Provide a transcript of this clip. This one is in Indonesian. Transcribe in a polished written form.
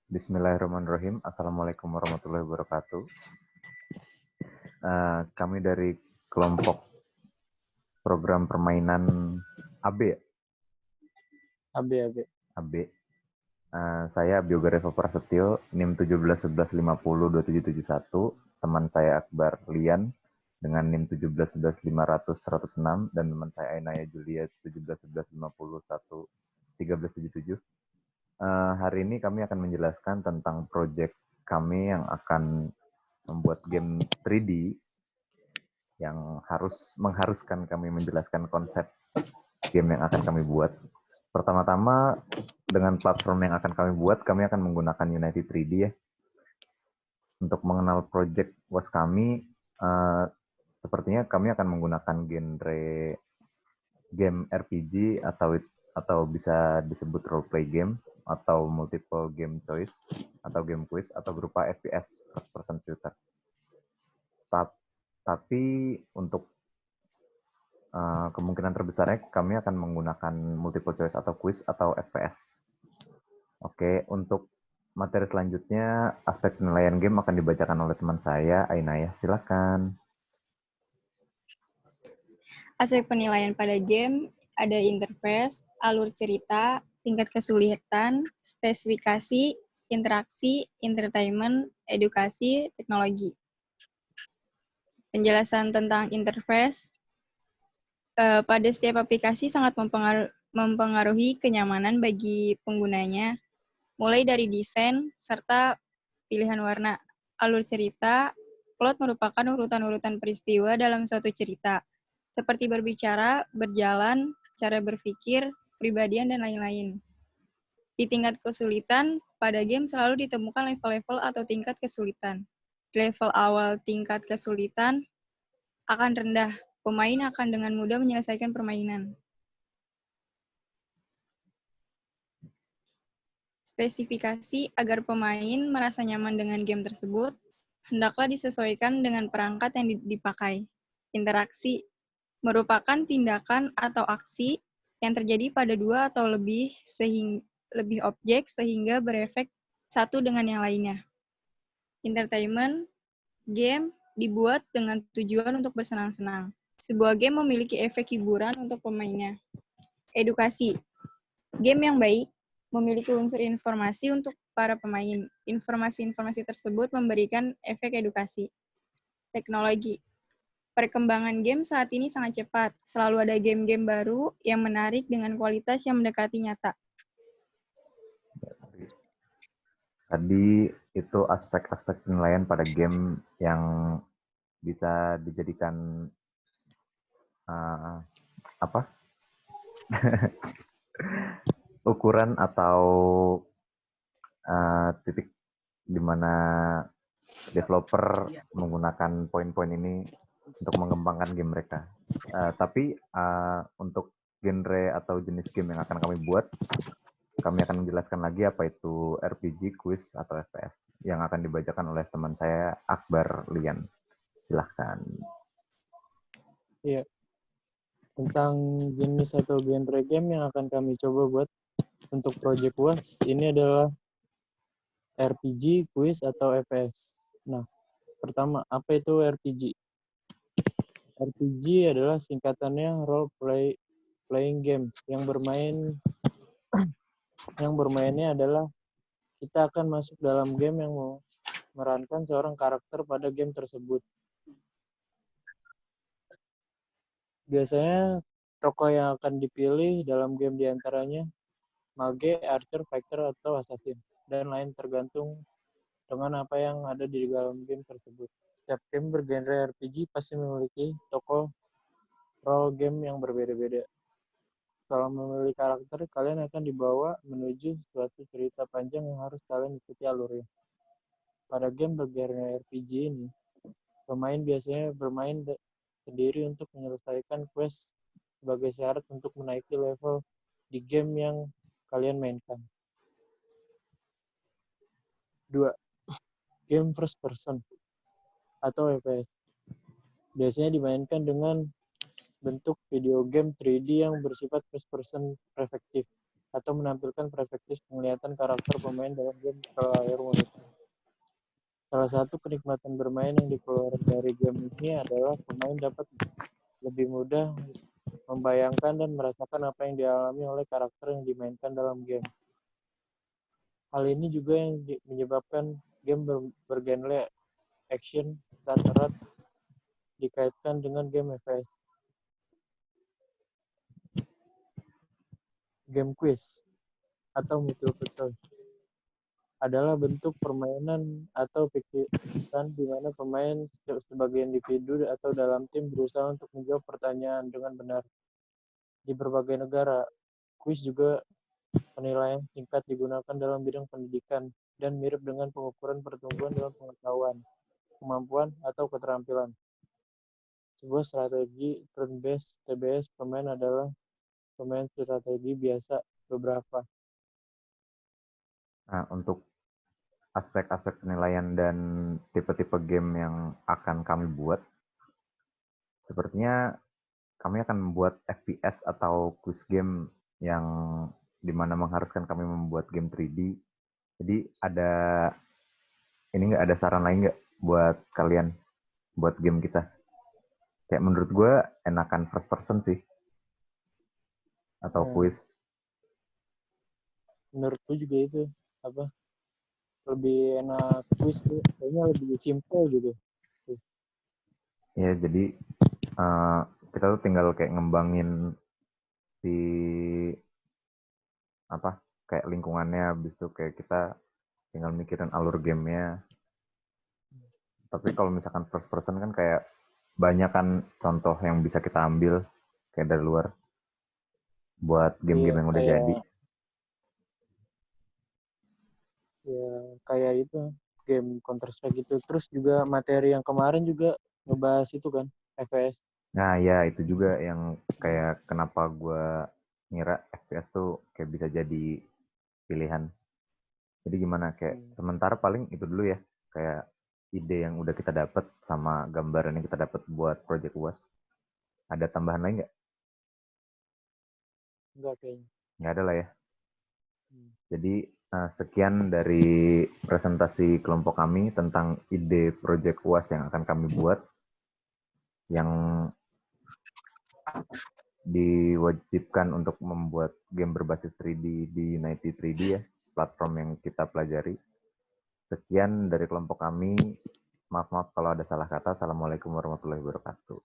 Bismillahirrahmanirrahim. Assalamualaikum warahmatullahi wabarakatuh. Kami dari kelompok program permainan AB. AB. AB. Saya Bioga Reva Prasetyo, NIM 1711502771. Teman saya Akbar Lian dengan NIM 1711500106 dan teman saya Ainaya Julia 1711501377. Hari ini kami akan menjelaskan tentang proyek kami yang akan membuat game 3D yang mengharuskan kami menjelaskan konsep game yang akan kami buat. Pertama-tama, dengan platform yang akan kami buat, kami akan menggunakan Unity 3D ya. Untuk mengenal project was kami, sepertinya kami akan menggunakan genre game RPG atau bisa disebut role play game atau multiple game choice atau game quiz atau berupa FPS first person shooter. Tapi untuk kemungkinan terbesarnya kami akan menggunakan multiple choice atau quiz atau FPS. Oke, untuk materi selanjutnya aspek penilaian game akan dibacakan oleh teman saya, Ainaya. Silakan. Aspek penilaian pada game ada interface, alur cerita, tingkat kesulitan, spesifikasi, interaksi, entertainment, edukasi, teknologi. Penjelasan tentang interface, pada setiap aplikasi sangat mempengaruhi kenyamanan bagi penggunanya, mulai dari desain serta pilihan warna. Alur cerita, plot merupakan urutan-urutan peristiwa dalam suatu cerita, seperti berbicara, berjalan, cara berpikir, kepribadian, dan lain-lain. Di tingkat kesulitan, pada game selalu ditemukan level-level atau tingkat kesulitan. Di level awal tingkat kesulitan akan rendah. Pemain akan dengan mudah menyelesaikan permainan. Spesifikasi agar pemain merasa nyaman dengan game tersebut, hendaklah disesuaikan dengan perangkat yang dipakai. Interaksi merupakan tindakan atau aksi yang terjadi pada dua atau lebih objek sehingga berefek satu dengan yang lainnya. Entertainment, game dibuat dengan tujuan untuk bersenang-senang. Sebuah game memiliki efek hiburan untuk pemainnya. Edukasi. Game yang baik memiliki unsur informasi untuk para pemain. Informasi-informasi tersebut memberikan efek edukasi. Teknologi. Perkembangan game saat ini sangat cepat. Selalu ada game-game baru yang menarik dengan kualitas yang mendekati nyata. Tadi itu aspek-aspek penilaian pada game yang bisa dijadikan ukuran atau titik di mana developer menggunakan poin-poin ini untuk mengembangkan game mereka. Tapi untuk genre atau jenis game yang akan kami buat, kami akan menjelaskan lagi apa itu RPG, quiz, atau FPS yang akan dibacakan oleh teman saya, Akbar Lian. Silahkan. Iya. Tentang jenis atau genre game yang akan kami coba buat untuk Project Was, ini adalah RPG, quiz, atau FPS. Nah, pertama, apa itu RPG? RPG adalah singkatannya role playing game yang bermainnya adalah kita akan masuk dalam game yang memerankan seorang karakter pada game tersebut. Biasanya tokoh yang akan dipilih dalam game diantaranya mage, archer, fighter, atau assassin, dan lain tergantung dengan apa yang ada di dalam game tersebut. Setiap game bergenre RPG pasti memiliki tokoh role game yang berbeda-beda. Setelah memilih karakter, kalian akan dibawa menuju suatu cerita panjang yang harus kalian ikuti alurnya. Pada game bergenre RPG ini, pemain biasanya bermain sendiri untuk menyelesaikan quest sebagai syarat untuk menaiki level di game yang kalian mainkan. 2. Game first person atau FPS. Biasanya dimainkan dengan bentuk video game 3D yang bersifat first person perspective atau menampilkan perspektif penglihatan karakter pemain dalam game ke layar monitor. Salah satu kenikmatan bermain yang dikeluarkan dari game ini adalah pemain dapat lebih mudah membayangkan dan merasakan apa yang dialami oleh karakter yang dimainkan dalam game. Hal ini juga yang menyebabkan game bergenre action dan erat dikaitkan dengan game FPS. Game quiz atau multiple choice adalah bentuk permainan atau pikiran di mana pemain sebagai individu atau dalam tim berusaha untuk menjawab pertanyaan dengan benar. Di berbagai negara, quiz juga penilaian singkat digunakan dalam bidang pendidikan dan mirip dengan pengukuran pertumbuhan dalam pengetahuan, kemampuan, atau keterampilan. Sebuah strategi turn-based TBS pemain adalah pemain strategi biasa beberapa. Nah, untuk aspek-aspek penilaian dan tipe-tipe game yang akan kami buat, sepertinya kami akan membuat FPS atau quiz game yang dimana mengharuskan kami membuat game 3D. Jadi ada saran lain nggak buat kalian buat game kita? Kayak menurut gue enakan first person sih atau quiz. Menurutku juga itu lebih enak quiz tuh, kayaknya lebih simple gitu. Ya, jadi kita tuh tinggal kayak ngembangin si kayak lingkungannya, habis itu kayak kita tinggal mikirin alur gamenya. Tapi kalau misalkan first person kan kayak banyak kan contoh yang bisa kita ambil kayak dari luar buat game-game yang udah jadi. Ya kayak itu game Counter Strike gitu. Terus juga materi yang kemarin juga ngebahas itu kan FPS. Nah ya itu juga yang kayak kenapa gue ngira FPS tuh kayak bisa jadi pilihan. Jadi gimana kayak sementara paling itu dulu ya, kayak ide yang udah kita dapat sama gambaran yang kita dapat buat project UAS. Ada tambahan lain nggak? Enggak kayaknya. Nggak ada lah ya. Jadi sekian dari presentasi kelompok kami tentang ide project UAS yang akan kami buat, yang diwajibkan untuk membuat game berbasis 3D di Unity 3D ya, platform yang kita pelajari. Sekian dari kelompok kami. Maaf kalau ada salah kata. Assalamualaikum warahmatullahi wabarakatuh.